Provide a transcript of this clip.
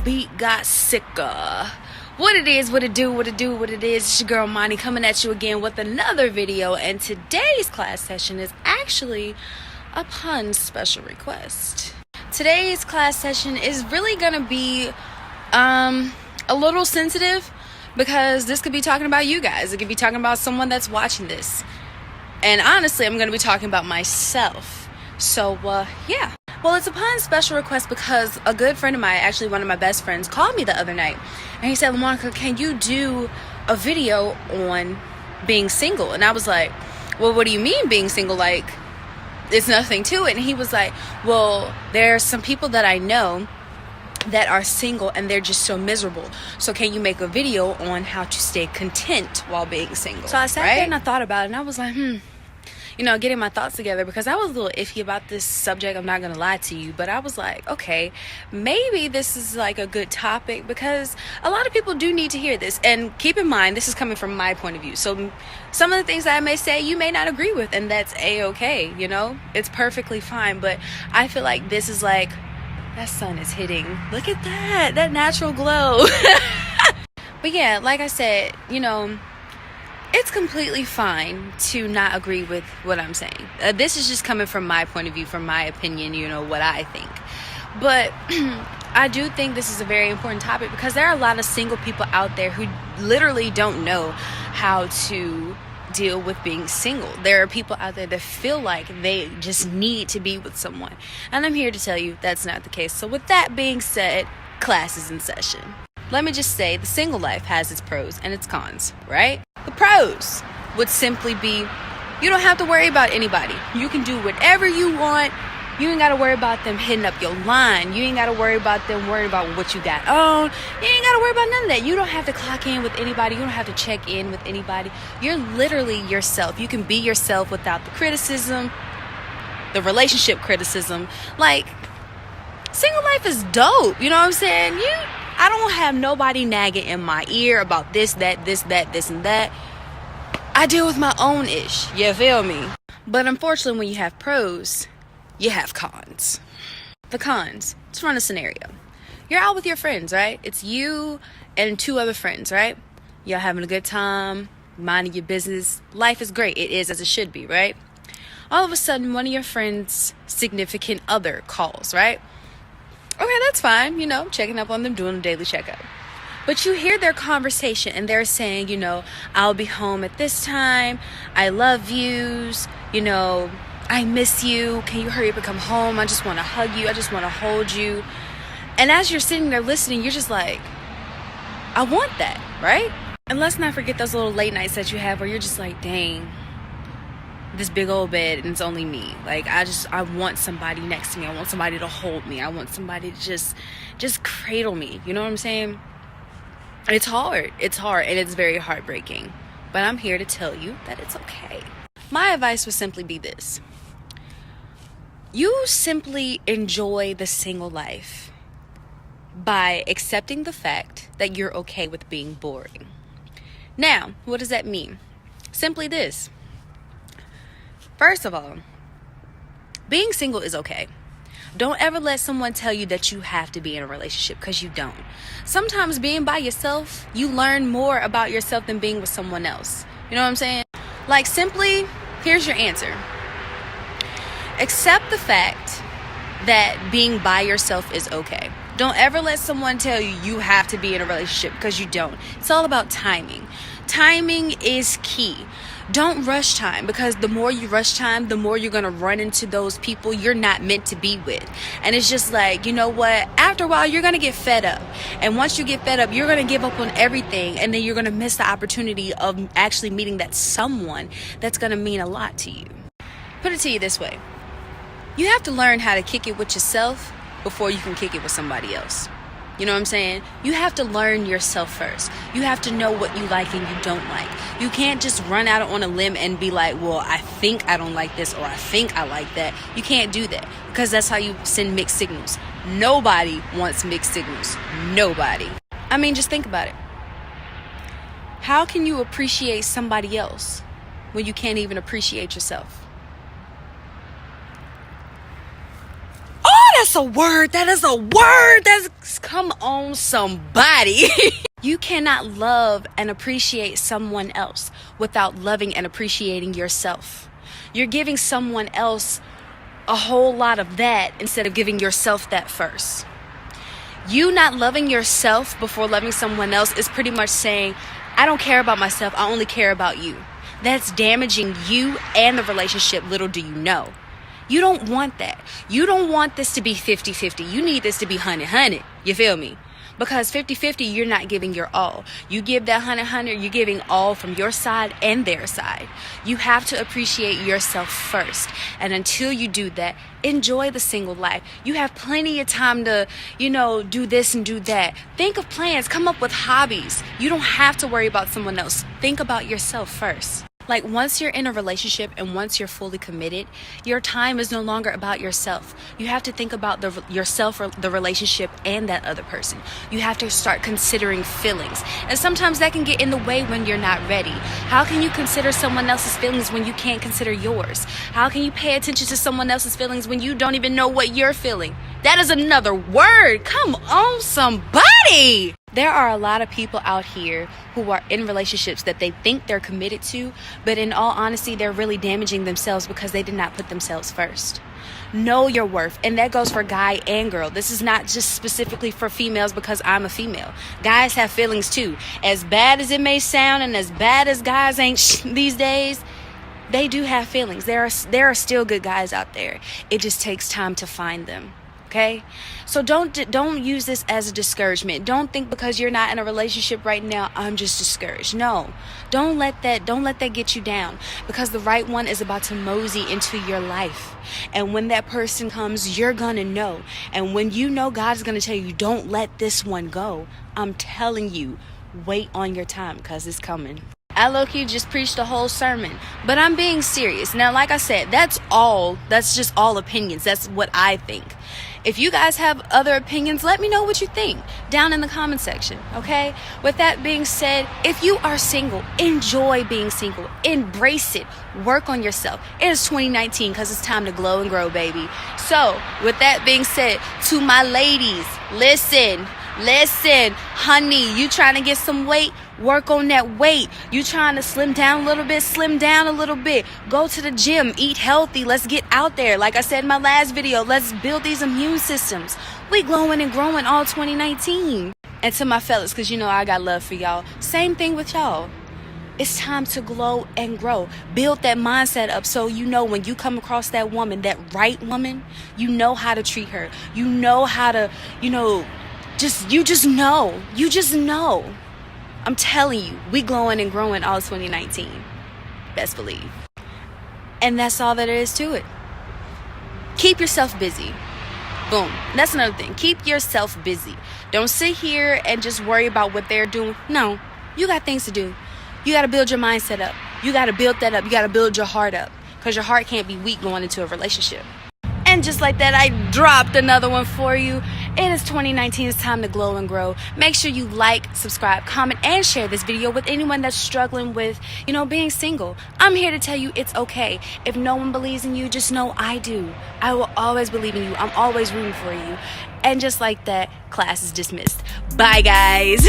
beat got sicker. What it is, what it do, what it do, what it is. It's your girl Monty coming at you again with another video. And today's class session is actually a pun special request. Today's class session is really gonna be a little sensitive because this could be talking about you guys. It could be talking about someone that's watching this. And honestly, I'm gonna be talking about myself. So yeah. Well, it's a pun special request because a good friend of mine, actually one of my best friends, called me the other night. And he said, LaMonica, can you do a video on being single? And I was like, well, what do you mean being single? Like, there's nothing to it. And he was like, well, there are some people that I know that are single and they're just so miserable. So can you make a video on how to stay content while being single? So I sat there and I thought about it and I was like, getting my thoughts together because I was a little iffy about this subject. I'm not going to lie to you, but I was like, okay, maybe this is like a good topic because a lot of people do need to hear this. And keep in mind, this is coming from my point of view. So some of the things that I may say, you may not agree with, and that's a-okay, it's perfectly fine. But I feel like this is like, that sun is hitting. Look at that natural glow. But yeah, like I said, it's completely fine to not agree with what I'm saying. This is just coming from my point of view, from my opinion, what I think. But I do think this is a very important topic because there are a lot of single people out there who literally don't know how to deal with being single. There are people out there that feel like they just need to be with someone. And I'm here to tell you that's not the case. So with that being said, class is in session. Let me just say the single life has its pros and its cons, right? The pros would simply be you don't have to worry about anybody. You can do whatever you want. You ain't got to worry about them hitting up your line. You ain't got to worry about them worrying about what you got on. You ain't got to worry about none of that. You don't have to clock in with anybody. You don't have to check in with anybody. You're literally yourself. You can be yourself without the criticism, the relationship criticism. Like, single life is dope. You know what I'm saying? I don't have nobody nagging in my ear about this, that, this, and that. I deal with my own ish. You feel me? But unfortunately, when you have pros, you have cons. The cons. Let's run a scenario. You're out with your friends, right? It's you and two other friends, right? Y'all having a good time, minding your business. Life is great. It is as it should be, right? All of a sudden, one of your friends' significant other calls, right? Okay, that's fine, checking up on them, doing a daily checkup. But you hear their conversation and they're saying, I'll be home at this time. I love yous. I miss you. Can you hurry up and come home? I just want to hug you. I just want to hold you. And as you're sitting there listening, you're just like, I want that, right? And let's not forget those little late nights that you have where you're just like, dang, this big old bed and it's only me. Like, I want somebody next to me. I want somebody to hold me. I want somebody to just cradle me. You know what I'm saying? It's hard and it's very heartbreaking. But I'm here to tell you that it's okay. My advice would simply be this. You simply enjoy the single life by accepting the fact that you're okay with being boring. Now, what does that mean? Simply this. First of all, being single is okay. Don't ever let someone tell you that you have to be in a relationship because you don't. Sometimes being by yourself, you learn more about yourself than being with someone else. You know what I'm saying? Like, simply, here's your answer. Accept the fact that being by yourself is okay. Don't ever let someone tell you you have to be in a relationship because you don't. It's all about timing. Timing is key. Don't rush time because the more you rush time, the more you're going to run into those people you're not meant to be with. And it's just like, you know what? After a while, you're going to get fed up. And once you get fed up, you're going to give up on everything. And then you're going to miss the opportunity of actually meeting that someone that's going to mean a lot to you. Put it to you this way. You have to learn how to kick it with yourself before you can kick it with somebody else. You know what I'm saying? You have to learn yourself first. You have to know what you like and you don't like. You can't just run out on a limb and be like, well, I think I don't like this or I think I like that. You can't do that because that's how you send mixed signals. Nobody wants mixed signals. Nobody. I mean, just think about it. How can you appreciate somebody else when you can't even appreciate yourself? That's a word. That is a word. That's, come on, somebody. You cannot love and appreciate someone else without loving and appreciating yourself. You're giving someone else a whole lot of that instead of giving yourself that first. You not loving yourself before loving someone else is pretty much saying, I don't care about myself, I only care about you. That's damaging you and the relationship, little do you know. You don't want that. You don't want this to be 50-50. You need this to be 100-100. You feel me? Because 50-50, you're not giving your all. You give that 100-100, you're giving all from your side and their side. You have to appreciate yourself first. And until you do that, enjoy the single life. You have plenty of time to, do this and do that. Think of plans. Come up with hobbies. You don't have to worry about someone else. Think about yourself first. Like, once you're in a relationship and once you're fully committed, your time is no longer about yourself. You have to think about yourself, or the relationship, and that other person. You have to start considering feelings. And sometimes that can get in the way when you're not ready. How can you consider someone else's feelings when you can't consider yours? How can you pay attention to someone else's feelings when you don't even know what you're feeling? That is another word. Come on, somebody. There are a lot of people out here who are in relationships that they think they're committed to, but in all honesty, they're really damaging themselves because they did not put themselves first. Know your worth, and that goes for guy and girl. This is not just specifically for females because I'm a female. Guys have feelings too. As bad as it may sound and as bad as guys ain't these days, they do have feelings. There are still good guys out there. It just takes time to find them. Okay? So don't use this as a discouragement. Don't think because you're not in a relationship right now, I'm just discouraged. No. Don't let that get you down, because the right one is about to mosey into your life. And when that person comes, you're going to know. And when you know, God's going to tell you, don't let this one go. I'm telling you, wait on your time, because it's coming. I low-key just preached a whole sermon, but I'm being serious. Now, like I said, that's just all opinions. That's what I think. If you guys have other opinions, let me know what you think down in the comment section, okay? With that being said, if you are single, enjoy being single. Embrace it. Work on yourself. It is 2019 because it's time to glow and grow, baby. So, with that being said, to my ladies, listen, honey, you trying to get some weight? Work on that weight. You trying to slim down a little bit? Slim down a little bit. Go to the gym. Eat healthy. Let's get out there. Like I said in my last video, let's build these immune systems. We glowing and growing all 2019. And to my fellas, because I got love for y'all. Same thing with y'all. It's time to glow and grow. Build that mindset up so when you come across that woman, that right woman, you know how to treat her. You know how to, you just know. I'm telling you, we glowing and growing all 2019. Best believe. And that's all that there is to it. Keep yourself busy. Boom. That's another thing. Keep yourself busy. Don't sit here and just worry about what they're doing. No, you got things to do. You got to build your mindset up. You got to build that up. You got to build your heart up, because your heart can't be weak going into a relationship. And just like that, I dropped another one for you. It is 2019. It's time to glow and grow. Make sure you like, subscribe, comment, and share this video with anyone that's struggling with, being single. I'm here to tell you it's okay. If no one believes in you, just know I do. I will always believe in you. I'm always rooting for you. And just like that, class is dismissed. Bye, guys.